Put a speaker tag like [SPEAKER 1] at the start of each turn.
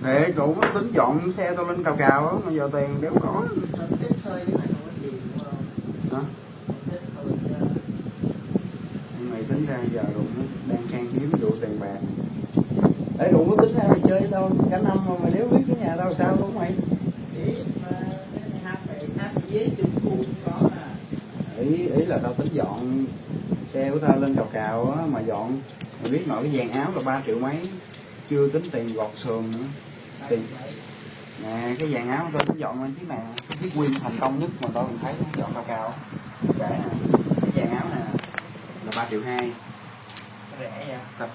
[SPEAKER 1] Để đủ tính dọn xe tao lên cào cào á, mà giờ tiền đéo có. Hả? Mày tính ra giờ Đụng đang khan hiếm vụ tiền bạc. Để Đụng có tính ra mày chơi với tao cả năm mà mày đéo biết cái nhà tao sao đúng mày? Ý là tao tính dọn xe của tao lên cào cào á, mà dọn mày biết nội cái dàn áo là 3 triệu mấy, chưa tính tiền gọt sườn nữa. Tiền nè, cái dàn áo tao tính dọn lên chiếc này, chiếc Win thành công nhất mà tao thấy dọn cào cào để nè, cái dàn áo này là 3 triệu 2.
[SPEAKER 2] Rẻ vậy?